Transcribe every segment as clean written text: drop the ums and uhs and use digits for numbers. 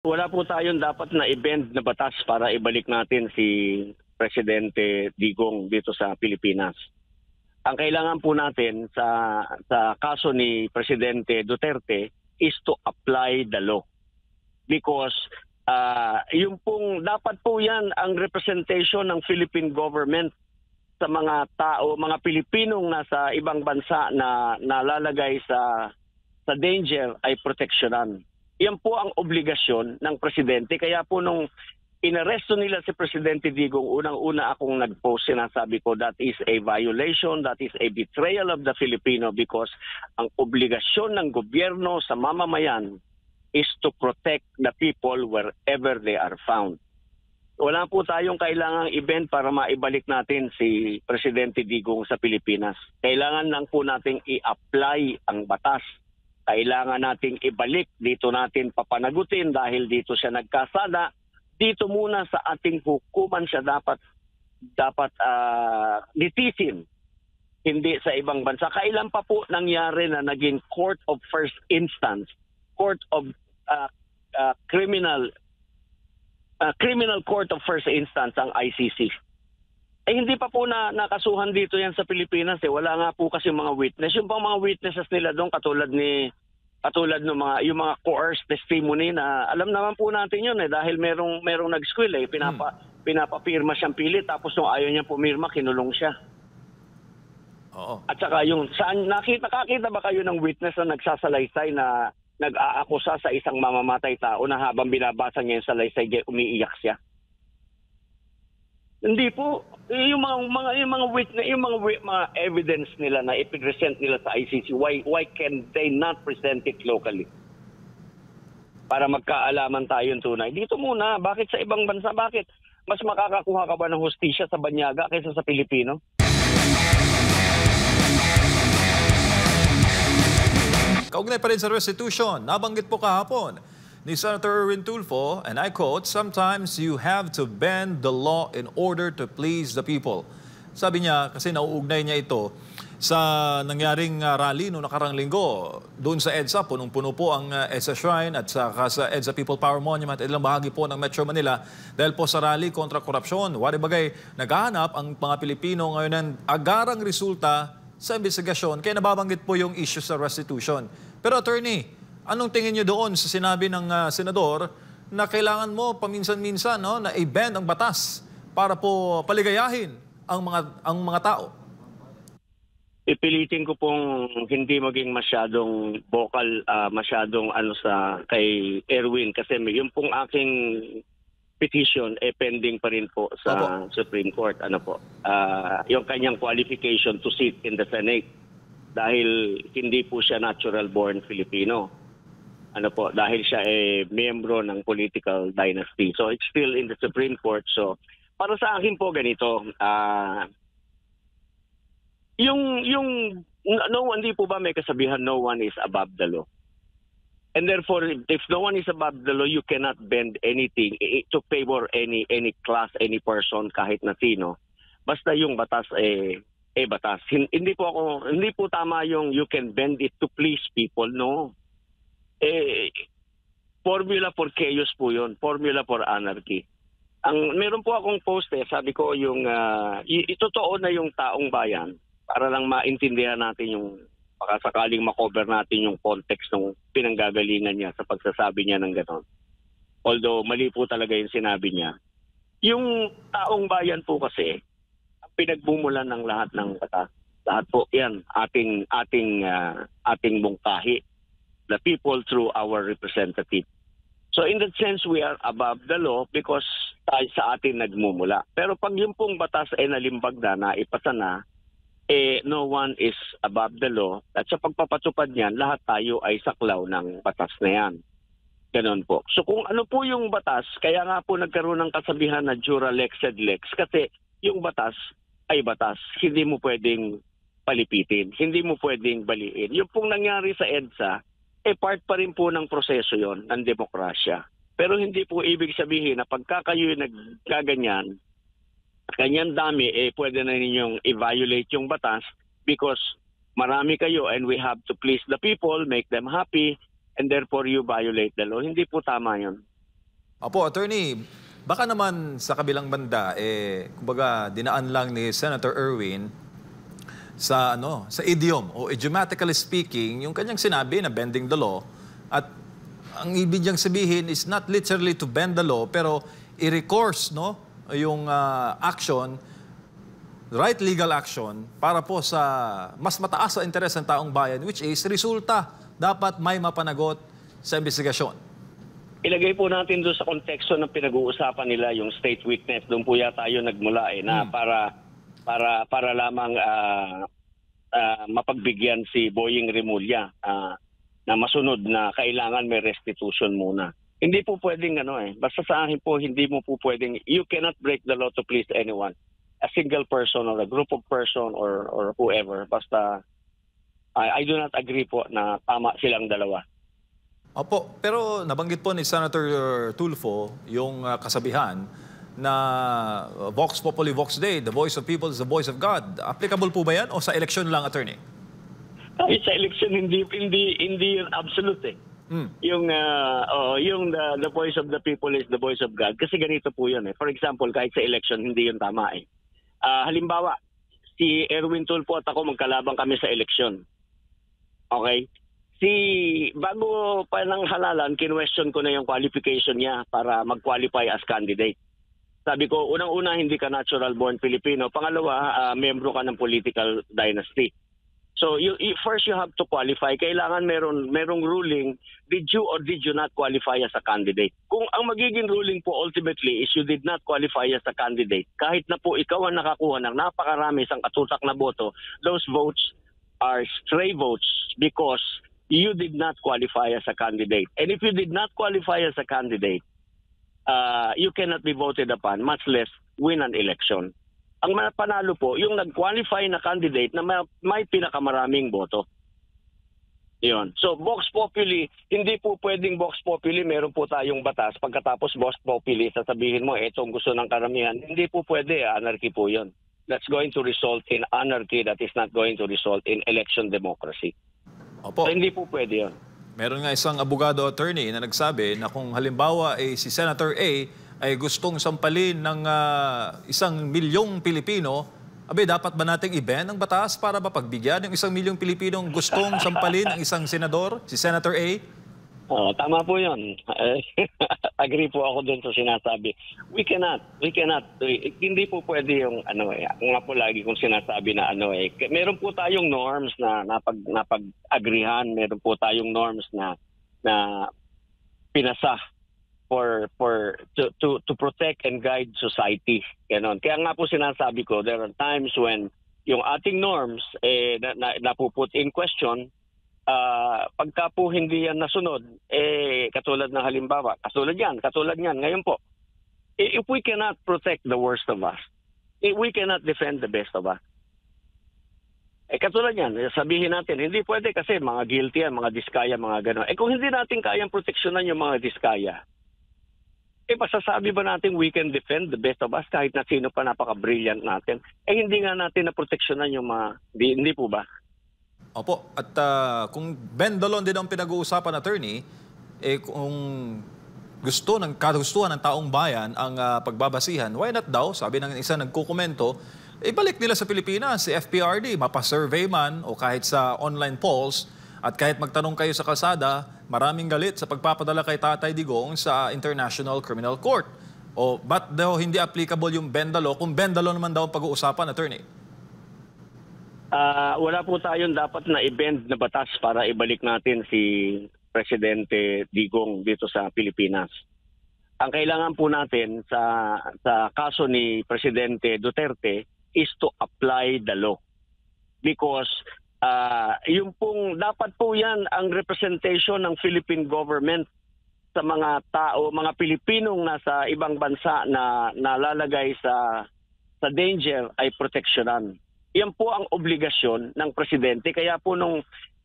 Wala po tayong dapat na i-bend na batas para ibalik natin si Presidente Digong dito sa Pilipinas. Ang kailangan po natin sa kaso ni Presidente Duterte is to apply the law. Because yung pong dapat po yan ang representation ng Philippine government sa mga tao, mga Pilipinong nasa ibang bansa na nalalagay sa danger ay proteksyonan. Yan po ang obligasyon ng presidente. Kaya po nung inaresto nila si Presidente Digong, unang-una akong nag-post, sinasabi ko that is a violation, that is a betrayal of the Filipino because ang obligasyon ng gobyerno sa mamamayan is to protect the people wherever they are found. Wala po tayong kailangang event para maibalik natin si Presidente Digong sa Pilipinas. Kailangan lang po nating i-apply ang batas. Kailangan nating ibalik, dito natin papanagutin dahil dito siya nagkasala. Dito muna sa ating hukuman siya dapat litisin, hindi sa ibang bansa. Kailan pa po nangyari na naging Court of First Instance, Court of Criminal Court of First Instance ang ICC? Hindi pa po nakasuhan dito yan sa Pilipinas. Wala nga po kasi mga witness. Yung pang mga witnesses nila doon katulad ng yung mga coerced testimony na alam naman po natin yun dahil merong nag-squill pinapapirma siyang pilit tapos nung ayaw niya pumirma kinulong siya. Oo. At saka yung nakita ba kayo ng witness na nagsasalaysay na nag-aakusa sa isang mamamatay tao na habang binabasa niya yung salaysay umiiyak siya? Hindi po. Yung mga witness, mga evidence nila na i-present nila sa ICC, why can they not present it locally? Para magkaalaman tayong tunay. Dito muna, bakit sa ibang bansa? Bakit mas makakakuha ka ba ng hustisya sa banyaga kaysa sa Pilipino? Kaugnay pa rin sa restitution, nabanggit po kahapon ni Senator Erwin Tulfo, and I quote, "Sometimes you have to bend the law in order to please the people." Sabi niya, kasi nauugnay niya ito sa nangyaring rally noong nakarang linggo. Doon sa EDSA, punong-puno po ang EDSA Shrine at sa EDSA People Power Monument, ilang bahagi po ng Metro Manila dahil po sa rally kontra korupsyon. Wari bagay, naghahanap ang mga Pilipino ngayon ng agarang resulta sa investigasyon, kaya nababanggit po yung issue sa restitution. Pero attorney, anong tingin niyo doon sa sinabi ng senador na kailangan mo paminsan-minsan na i-bend ang batas para po paligayahin ang mga tao? Ipilitin ko pong hindi maging masyadong vocal, masyadong kay Erwin kasi yung pong aking petition pending pa rin po sa Supreme Court. Yung kanyang qualification to sit in the Senate dahil hindi po siya natural born Filipino. Dahil siya miyembro ng political dynasty. So it's still in the Supreme Court. So para sa akin po ganito, hindi po ba may kasabihan no one is above the law? And therefore, if no one is above the law, you cannot bend anything to favor any class, any person, kahit na sino. Basta yung batas batas. Hindi po tama yung you can bend it to please people. No. Formula for chaos po yun. Formula for anarchy. Meron po akong post sabi ko yung itotoo na yung taong bayan para lang maintindihan natin yung baka sakaling makover natin yung context ng pinanggagalingan niya sa pagsasabi niya ng gano'n. Although mali po talaga yung sinabi niya. Yung taong bayan po kasi ang pinagmumulan ng lahat ng batas. Lahat po yan ating mungkahi. The people through our representative. So in that sense, we are above the law because tayo sa atin nagmumula. Pero pag yung pong batas nalimbag na, ipasa na, no one is above the law. At sa pagpapatupad niyan, lahat tayo ay saklaw ng batas na yan. Ganon po. So kung ano po yung batas, kaya nga po nagkaroon ng kasabihan na jura lex sed lex. Kasi yung batas ay batas. Hindi mo pwedeng palipitin. Hindi mo pwedeng baliin. Yung pong nangyari sa EDSA, part pa rin po ng proseso yon ng demokrasya. Pero hindi po ibig sabihin na pagka kayo nagkaganyan, ganyan dami, pwede na ninyong i-violate yung batas because marami kayo and we have to please the people, make them happy, and therefore you violate the law. Hindi po tama yun. Opo, attorney, baka naman sa kabilang banda, kumbaga dinaan lang ni Senator Erwin sa idiom o idiomatically speaking, yung kanyang sinabi na bending the law at ang ibig niyang sabihin is not literally to bend the law pero i-recourse yung action, right legal action para po sa mas mataas sa interes ng taong bayan which is resulta dapat may mapanagot sa investigasyon. Ilagay po natin doon sa konteksto ng pinag-uusapan nila yung state witness. Doon po yata tayo nagmula na para lamang mapagbigyan si Boying Remulla na masunod na kailangan may restitution muna. Hindi po pwedeng basta sa akin po hindi mo po pwedeng, you cannot break the law to please anyone. A single person or a group of person or whoever. Basta I do not agree po na tama silang dalawa. Opo, pero nabanggit po ni Senator Tulfo yung kasabihan na Vox Populi Vox Dei, the voice of people is the voice of God. Applicable po ba yan o sa eleksyon lang, attorney? Sa election hindi yun absolute eh. Yung the voice of the people is the voice of God kasi ganito po yun eh. For example, kahit sa election hindi yun tama eh. Halimbawa, si Erwin Tulfo at ako magkalabang kami sa eleksyon. Okay? Bago pa ng halalan, kinwestiyon ko na yung qualification niya para mag-qualify as candidate. Sabi ko, unang-una, hindi ka natural-born Filipino. Pangalawa, membro ka ng political dynasty. So, first you have to qualify. Kailangan merong ruling, did you or did you not qualify as a candidate? Kung ang magiging ruling po ultimately is you did not qualify as a candidate, kahit na po ikaw ang nakakuha ng napakarami isang katutak na boto, those votes are stray votes because you did not qualify as a candidate. And if you did not qualify as a candidate, you cannot be voted upon, much less win an election. Ang panalo po, yung nag-qualify na candidate na may pinakamaraming boto. Yun. So, Vox Populi, hindi po pwedeng Vox Populi, meron po tayong batas. Pagkatapos Vox Populi, sasabihin mo, itong gusto ng karamihan. Hindi po pwede, anarchy po yun. That's going to result in anarchy that is not going to result in election democracy. Opo. So, hindi po pwede yun. Meron nga isang abogado attorney na nagsabi na kung halimbawa si Senator A ay gustong sampalin ng 1,000,000 Pilipino, dapat ba nating i-ban ang batas para mapagbigyan ng 1,000,000 Pilipinong gustong sampalin ang isang senador, si Senator A? Tama po yun. Agree po ako dun sa sinasabi. We cannot. Hindi po pwede yung ako nga po lagi kong sinasabi na meron po tayong norms na napag-agrihan, meron po tayong norms na pinasa to protect and guide society. Ganon. Kaya nga po sinasabi ko, there are times when yung ating norms napuput in question. Pagka po hindi yan nasunod, katulad ng halimbawa, katulad yan, ngayon po, if we cannot protect the worst of us, if we cannot defend the best of us, katulad yan, sabihin natin, hindi pwede kasi mga guilty yan, mga diskaya, mga gano'n. Kung hindi natin kayang proteksyonan yung mga diskaya, masasabi ba natin we can defend the best of us kahit na sino pa napaka-brilliant natin? Hindi nga natin na-proteksyonan yung mga, hindi po ba? Opo, at kung bend the law din ang pinag-uusapan, attorney, kung kagustuhan ng taong bayan ang pagbabasihan, why not daw, sabi ng isa nagkukomento, ibalik nila sa Pilipinas si FPRD, mapasurvey man o kahit sa online polls, at kahit magtanong kayo sa kalsada, maraming galit sa pagpapadala kay Tatay Digong sa International Criminal Court. O ba't daw hindi applicable yung bend the law kung bend the law naman daw ang pag-uusapan, attorney? Wala po tayong dapat na i-bend na batas para ibalik natin si Presidente Digong dito sa Pilipinas. Ang kailangan po natin sa kaso ni Presidente Duterte is to apply the law. Because yung pong dapat po yan ang representation ng Philippine government sa mga tao, mga Pilipinong nasa ibang bansa na nalalagay sa danger ay proteksyonan. Yan po ang obligasyon ng Presidente. Kaya po nung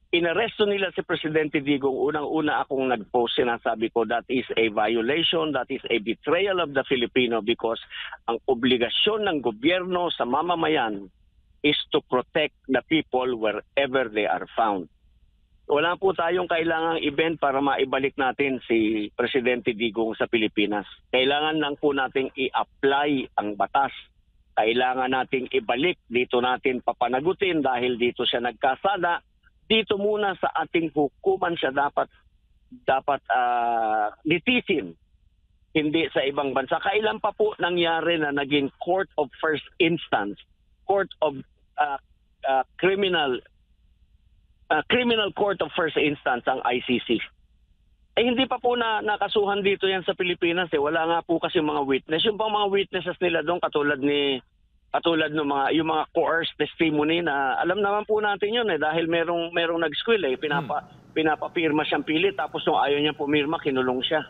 inaresto nila si Presidente Digong, unang-una akong nag-post, sinasabi ko, that is a violation, that is a betrayal of the Filipino because ang obligasyon ng gobyerno sa mamamayan is to protect the people wherever they are found. Wala po tayong kailangang event para maibalik natin si Presidente Digong sa Pilipinas. Kailangan lang po nating i-apply ang batas. Kailangan nating ibalik, dito natin papanagutin dahil dito siya nagkasala. Dito muna sa ating hukuman siya dapat litisin, hindi sa ibang bansa. Kailan pa po nangyari na naging Court of First Instance, Court of Criminal Court of First Instance ang ICC? Hindi pa po nakasuhan dito yan sa Pilipinas. Wala nga po kasi mga witness. Yung pang mga witnesses nila doon katulad ng yung mga coerced testimony na alam naman po natin yun dahil merong nag-squill pinapapirma siyang pilit tapos nung ayaw niya pumirma kinulong siya.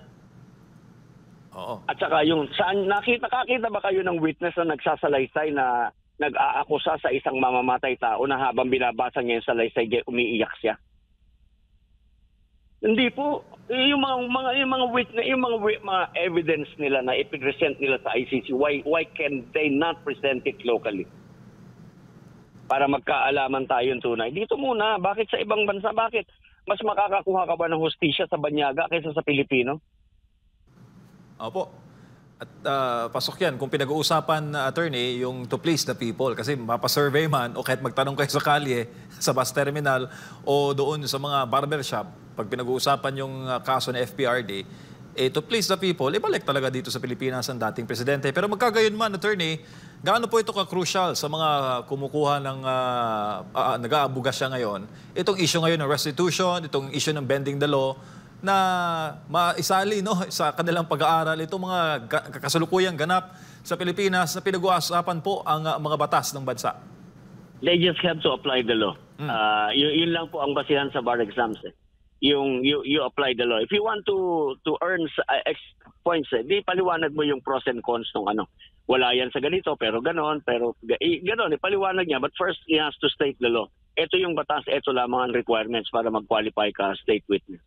Oo. At saka yung saan nakita ba kayo ng witness na nagsasalaysay na nag-aakusa sa isang mamamatay tao na habang binabasa niya yung salaysay umiiyak siya? Hindi po. Yung mga witness, yung mga evidence nila na i-present nila sa ICC, why can they not present it locally? Para magkaalaman tayong tunay. Dito muna, bakit sa ibang bansa? Bakit mas makakakuha ka ba ng hustisya sa Banyaga kaysa sa Pilipino? Opo. At pasok yan, kung pinag-uusapan na attorney, yung to please the people, kasi mapasurvey man o kahit magtanong kayo sa kalye, sa bus terminal o doon sa mga barbershop, pag pinag-uusapan yung kaso ng FPRD, to please the people, ibalik talaga dito sa Pilipinas ang dating presidente. Pero magkagayon man, attorney, gaano po ito ka-crucial sa mga kumukuha ng nag-aabuga siya ngayon? Itong issue ngayon ng restitution, itong issue ng bending the law, na maisali sa kanilang pag-aaral itong mga kasalukuyang ganap sa Pilipinas na pinag-uusapan po ang mga batas ng bansa. They just have to apply the law. Yun lang po ang basihan sa bar exams. You apply the law. If you want to earn points, di paliwanag mo yung pros and cons ng ano. Wala yan sa ganito, pero ganon, paliwanag niya. But first, he has to state the law. Ito yung batas, ito lamang ang requirements para mag-qualify ka state witness.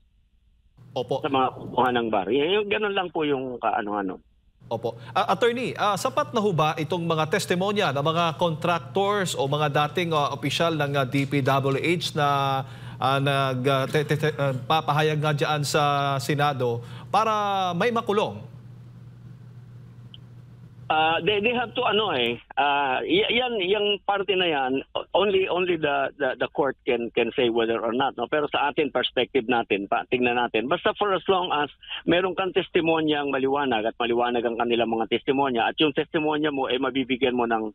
Opo. Sa mga kukuha ng bar. Ganon lang po yung kaano-ano. Opo. Attorney, sapat na ho ba itong mga testimonya ng mga contractors o mga dating opisyal ng DPWH na papahayag nga dyan sa Senado para may makulong? They have to yung parte na yan only the court can say whether or not, no? Pero sa atin perspective natin, tingnan natin, basta for as long as meron kang testimonyang maliwanag at maliwanag ang kanilang mga testimonya at yung testimonya mo ay mabibigyan mo ng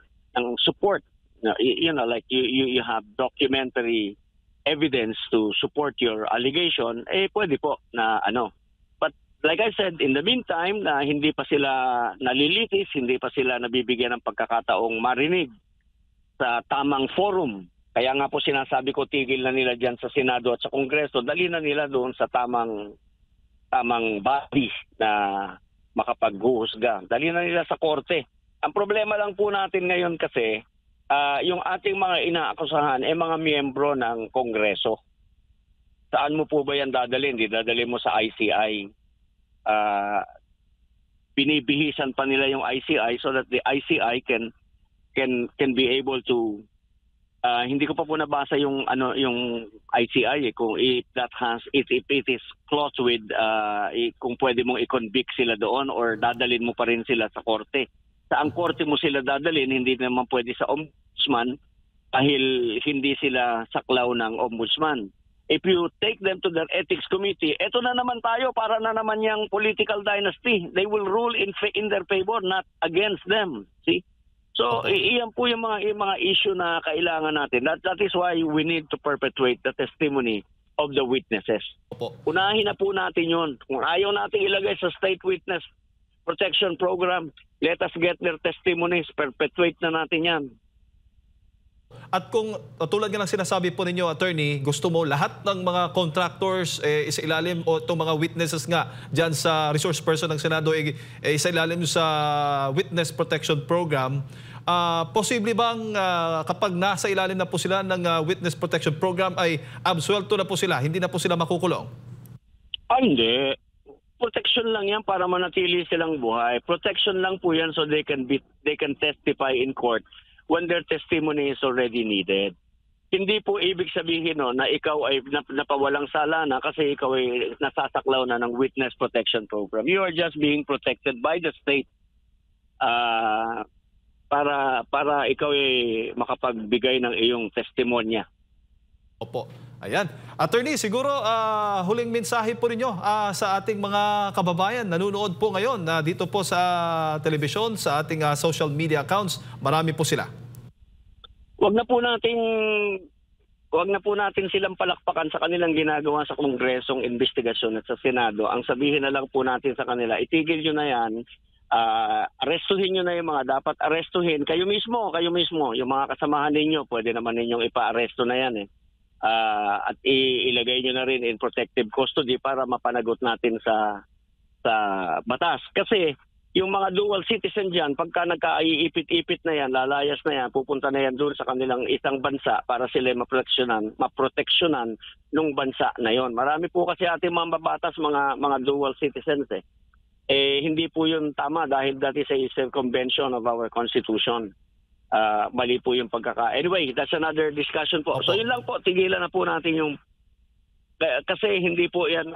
support, like you have documentary evidence to support your allegation, pwede po na like I said, in the meantime, na hindi pa sila nalilitis, hindi pa sila nabibigyan ng pagkakataong marinig sa tamang forum. Kaya nga po sinasabi ko, tigil na nila dyan sa Senado at sa Kongreso, dali na nila doon sa tamang body na makapaghuhusga. Dali na nila sa korte. Ang problema lang po natin ngayon kasi, yung ating mga inaakusahan mga miyembro ng Kongreso. Saan mo po ba yan dadalhin? Di dadalhin mo sa ICI. Binibihisan pa nila yung ICI so that the ICI can be able to hindi ko pa po nabasa yung ICI kung if it is close with kung pwede mong i-convict sila doon or dadalhin mo pa rin sila sa korte. Sa ang korte mo sila dadalhin, hindi naman pwede sa ombudsman dahil hindi sila saklaw ng ombudsman. If you take them to their ethics committee, eto na naman tayo, para na naman yung political dynasty. They will rule in their favor, not against them. See? So, iyan po yung mga issue na kailangan natin. That is why we need to perpetuate the testimony of the witnesses. Unahin na po natin yun. Kung ayaw natin ilagay sa State Witness Protection Program, let us get their testimonies. Perpetuate na natin yan. At kung tulad nga ng sinasabi po ninyo, attorney, gusto mo lahat ng mga contractors isa ilalim o itong mga witnesses nga dyan sa resource person ng Senado isa ilalim sa Witness Protection Program, posible bang kapag nasa ilalim na po sila ng Witness Protection Program ay absuelto na po sila, hindi na po sila makukulong? Hindi. Protection lang yan para manatili silang buhay. Protection lang po yan so they can testify in court when their testimony is already needed. hindi po ibig sabihin no, na ikaw ay napawalang sala na kasi ikaw ay nasasaklaw na ng Witness Protection Program. You are just being protected by the state para ikaw ay makapagbigay ng iyong testimonya. Opo. Ayan. Attorney, siguro huling mensahe po ninyo sa ating mga kababayan nanonood po ngayon dito po sa telebisyon, sa ating social media accounts. Marami po sila. Wag na po natin silang palakpakan sa kanilang ginagawa sa Kongresong investigasyon at sa Senado. Ang sabihin na lang po natin sa kanila, itigil nyo na yan, arestuhin nyo na yung mga dapat arestuhin. Kayo mismo, yung mga kasamahan ninyo, pwede naman ninyong ipa-aresto na yan at ilagay nyo na rin in protective custody para mapanagot natin sa batas. Kasi yung mga dual citizen dyan, pagka nagka-iipit-ipit na yan, lalayas na yan, pupunta na yan doon sa kanilang isang bansa para sila maproteksyonan ng bansa na yon. Marami po kasi ating mga babatas, mga dual citizens hindi po yun tama dahil that is a circumvention of our Constitution. Mali po yung Anyway, that's another discussion po. So yun lang po, tigilan na po natin yung kasi hindi po yan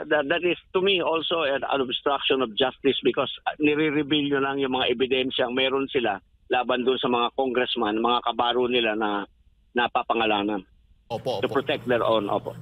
that is to me also an obstruction of justice because nire-reveal nyo lang yung mga ebidensyang meron sila laban doon sa mga congressman, mga kabaro nila na napapangalanan. Opo. To protect their own. Opo.